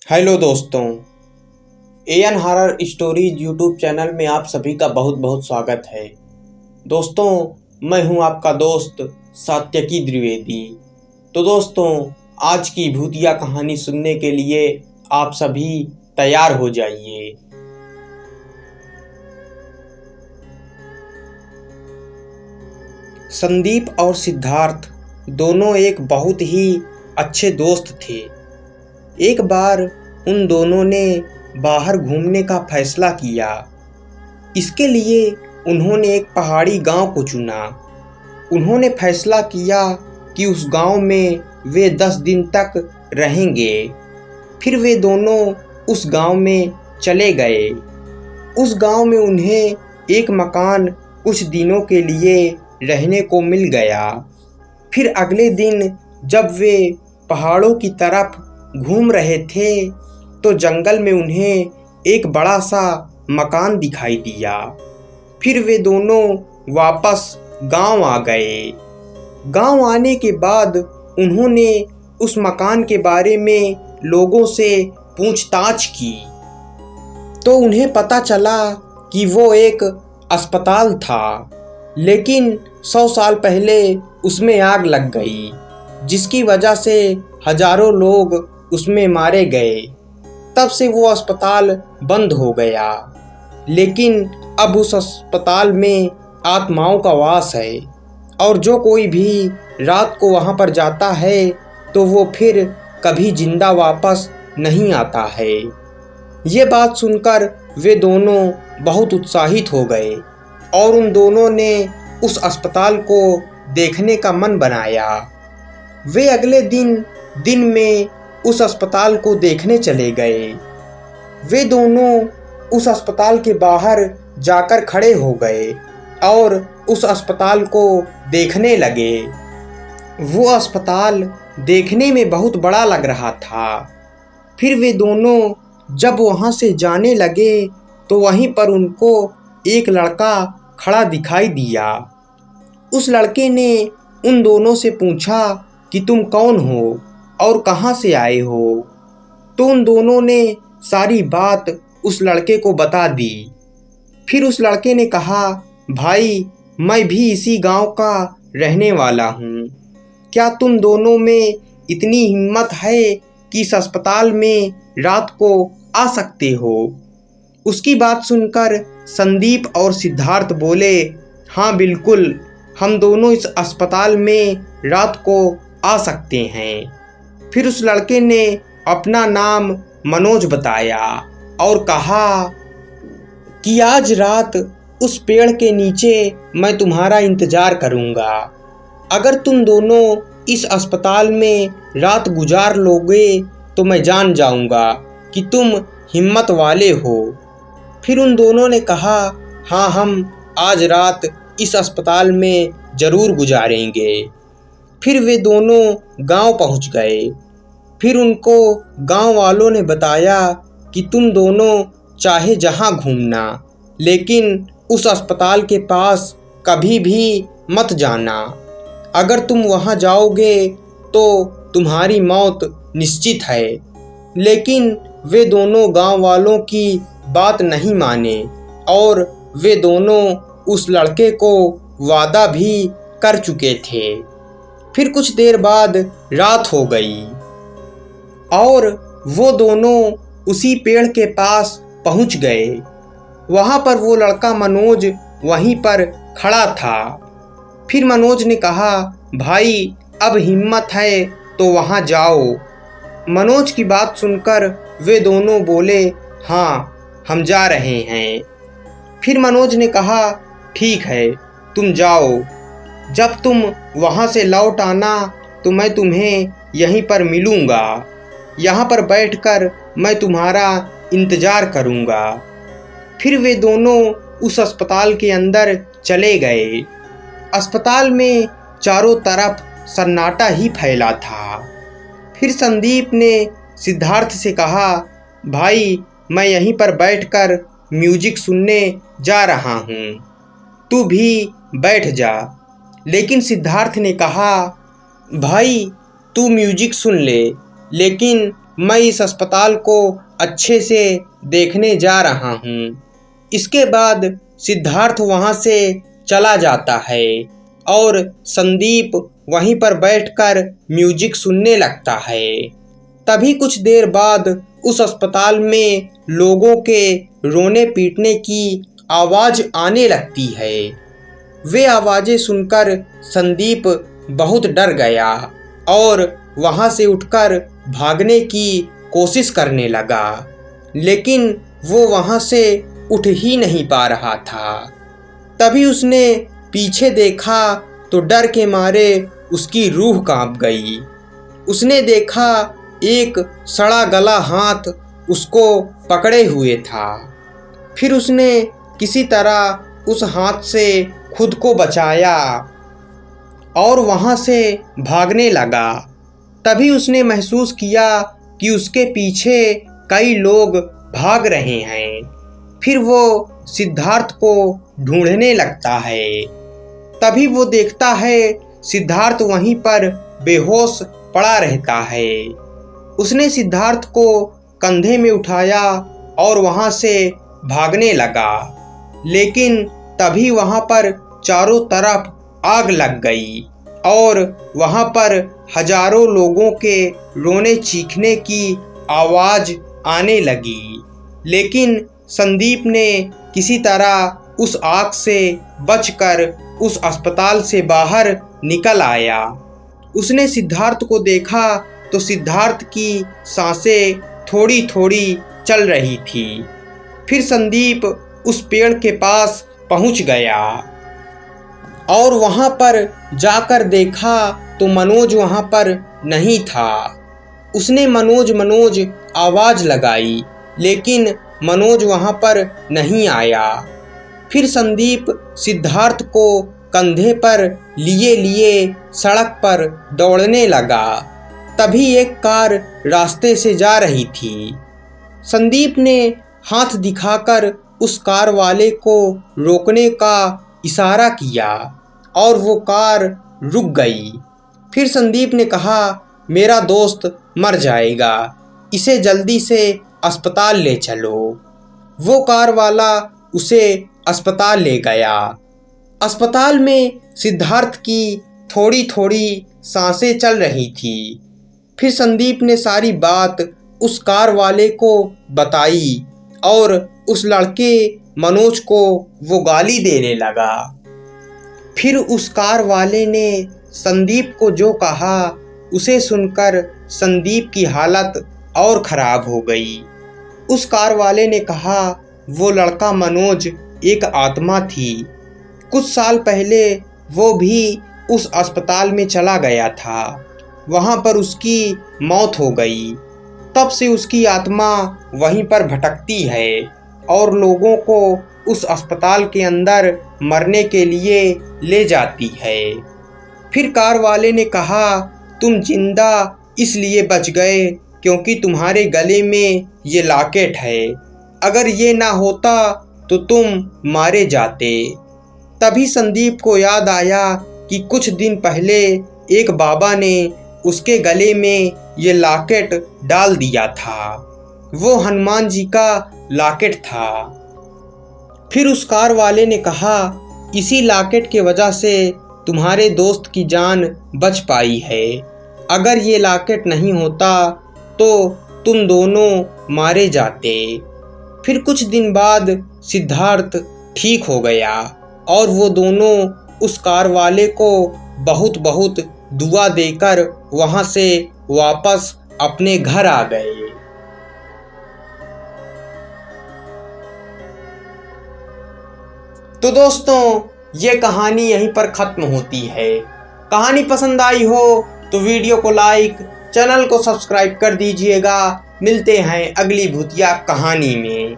Hello दोस्तों, N horror stories YouTube channel में आप सभी का बहुत बहुत स्वागत है। दोस्तों, मैं हूं आपका दोस्त सात्यकी द्विवेदी। तो दोस्तों, आज की भूतिया कहानी सुनने के लिए आप सभी तैयार हो जाइए। संदीप और सिद्धार्थ दोनों एक बहुत ही अच्छे दोस्त थे। एक बार उन दोनों ने बाहर घूमने का फैसला किया। इसके लिए उन्होंने एक पहाड़ी गांव को चुना। उन्होंने फैसला किया कि उस गांव में वे 10 दिन तक रहेंगे। फिर वे दोनों उस गांव में चले गए। उस गांव में उन्हें एक मकान कुछ दिनों के लिए रहने को मिल गया। फिर अगले दिन जब वे पहाड़ों की तरफ घूम रहे थे तो जंगल में उन्हें एक बड़ा सा मकान दिखाई दिया। फिर वे दोनों वापस गांव आ गए। गांव आने के बाद उन्होंने उस मकान के बारे में लोगों से पूछताछ की तो उन्हें पता चला कि वो एक अस्पताल था, लेकिन 100 साल पहले उसमें आग लग गई, जिसकी वजह से हजारों लोग उसमें मारे गए। तब से वो अस्पताल बंद हो गया। लेकिन अब उस अस्पताल में आत्माओं का वास है और जो कोई भी रात को वहाँ पर जाता है तो वो फिर कभी जिंदा वापस नहीं आता है। ये बात सुनकर वे दोनों बहुत उत्साहित हो गए और उन दोनों ने उस अस्पताल को देखने का मन बनाया। वे अगले दिन में उस अस्पताल को देखने चले गए। वे दोनों उस अस्पताल के बाहर जाकर खड़े हो गए और उस अस्पताल को देखने लगे। वो अस्पताल देखने में बहुत बड़ा लग रहा था। फिर वे दोनों जब वहाँ से जाने लगे तो वहीं पर उनको एक लड़का खड़ा दिखाई दिया। उस लड़के ने उन दोनों से पूछा कि तुम कौन हो और कहाँ से आए हो। तो उन दोनों ने सारी बात उस लड़के को बता दी। फिर उस लड़के ने कहा, भाई मैं भी इसी गांव का रहने वाला हूँ। क्या तुम दोनों में इतनी हिम्मत है कि इस अस्पताल में रात को आ सकते हो? उसकी बात सुनकर संदीप और सिद्धार्थ बोले, हाँ बिल्कुल, हम दोनों इस अस्पताल में रात को आ सकते हैं। फिर उस लड़के ने अपना नाम मनोज बताया और कहा कि आज रात उस पेड़ के नीचे मैं तुम्हारा इंतज़ार करूँगा। अगर तुम दोनों इस अस्पताल में रात गुजार लोगे तो मैं जान जाऊँगा कि तुम हिम्मत वाले हो। फिर उन दोनों ने कहा, हाँ हम आज रात इस अस्पताल में ज़रूर गुजारेंगे। फिर वे दोनों गांव पहुंच गए। फिर उनको गांव वालों ने बताया कि तुम दोनों चाहे जहां घूमना, लेकिन उस अस्पताल के पास कभी भी मत जाना। अगर तुम वहां जाओगे तो तुम्हारी मौत निश्चित है। लेकिन वे दोनों गांव वालों की बात नहीं माने और वे दोनों उस लड़के को वादा भी कर चुके थे। फिर कुछ देर बाद रात हो गई और वो दोनों उसी पेड़ के पास पहुंच गए। वहां पर वो लड़का मनोज वहीं पर खड़ा था। फिर मनोज ने कहा, भाई अब हिम्मत है तो वहां जाओ। मनोज की बात सुनकर वे दोनों बोले, हाँ हम जा रहे हैं। फिर मनोज ने कहा, ठीक है तुम जाओ। जब तुम वहाँ से लौट आना तो मैं तुम्हें यहीं पर मिलूँगा। यहाँ पर बैठकर मैं तुम्हारा इंतज़ार करूँगा। फिर वे दोनों उस अस्पताल के अंदर चले गए। अस्पताल में चारों तरफ सन्नाटा ही फैला था। फिर संदीप ने सिद्धार्थ से कहा, भाई मैं यहीं पर बैठकर म्यूजिक सुनने जा रहा हूँ, तू भी बैठ जा। लेकिन सिद्धार्थ ने कहा, भाई तू म्यूजिक सुन ले, लेकिन मैं इस अस्पताल को अच्छे से देखने जा रहा हूँ। इसके बाद सिद्धार्थ वहाँ से चला जाता है और संदीप वहीं पर बैठकर म्यूजिक सुनने लगता है। तभी कुछ देर बाद उस अस्पताल में लोगों के रोने पीटने की आवाज़ आने लगती है। वे आवाज़ें सुनकर संदीप बहुत डर गया और वहाँ से उठकर भागने की कोशिश करने लगा, लेकिन वो वहाँ से उठ ही नहीं पा रहा था। तभी उसने पीछे देखा तो डर के मारे उसकी रूह कांप गई। उसने देखा एक सड़ा गला हाथ उसको पकड़े हुए था। फिर उसने किसी तरह उस हाथ से खुद को बचाया और वहाँ से भागने लगा। तभी उसने महसूस किया कि उसके पीछे कई लोग भाग रहे हैं। फिर वो सिद्धार्थ को ढूंढने लगता है। तभी वो देखता है सिद्धार्थ वहीं पर बेहोश पड़ा रहता है। उसने सिद्धार्थ को कंधे में उठाया और वहाँ से भागने लगा, लेकिन तभी वहाँ पर चारों तरफ आग लग गई और वहाँ पर हजारों लोगों के रोने चीखने की आवाज़ आने लगी। लेकिन संदीप ने किसी तरह उस आग से बचकर उस अस्पताल से बाहर निकल आया। उसने सिद्धार्थ को देखा तो सिद्धार्थ की सांसें थोड़ी थोड़ी चल रही थी। फिर संदीप उस पेड़ के पास पहुंच गया और वहां पर जाकर देखा तो मनोज वहां पर नहीं था। उसने मनोज आवाज़ लगाई, लेकिन मनोज वहां पर नहीं आया। फिर संदीप सिद्धार्थ को कंधे पर लिए लिए सड़क पर दौड़ने लगा। तभी एक कार रास्ते से जा रही थी। संदीप ने हाथ दिखाकर उस कार वाले को रोकने का इशारा किया और वो कार रुक गई। फिर संदीप ने कहा, मेरा दोस्त मर जाएगा, इसे जल्दी से अस्पताल ले चलो। वो कार वाला उसे अस्पताल ले गया। अस्पताल में सिद्धार्थ की थोड़ी थोड़ी सांसें चल रही थी। फिर संदीप ने सारी बात उस कार वाले को बताई और उस लड़के मनोज को वो गाली देने लगा। फिर उस कार वाले ने संदीप को जो कहा उसे सुनकर संदीप की हालत और ख़राब हो गई। उस कार वाले ने कहा, वो लड़का मनोज एक आत्मा थी। कुछ साल पहले वो भी उस अस्पताल में चला गया था। वहाँ पर उसकी मौत हो गई। तब से उसकी आत्मा वहीं पर भटकती है और लोगों को उस अस्पताल के अंदर मरने के लिए ले जाती है। फिर कार वाले ने कहा, तुम जिंदा इसलिए बच गए क्योंकि तुम्हारे गले में ये लॉकेट है। अगर ये ना होता तो तुम मारे जाते। तभी संदीप को याद आया कि कुछ दिन पहले एक बाबा ने उसके गले में ये लॉकेट डाल दिया था। वो हनुमान जी का लॉकेट था। फिर उस कार वाले ने कहा, इसी लॉकेट के वजह से तुम्हारे दोस्त की जान बच पाई है। अगर ये लॉकेट नहीं होता तो तुम दोनों मारे जाते। फिर कुछ दिन बाद सिद्धार्थ ठीक हो गया और वो दोनों उस कार वाले को बहुत बहुत दुआ देकर वहाँ से वापस अपने घर आ गए। तो दोस्तों, ये कहानी यहीं पर ख़त्म होती है। कहानी पसंद आई हो तो वीडियो को लाइक, चैनल को सब्सक्राइब कर दीजिएगा। मिलते हैं अगली भूतिया कहानी में।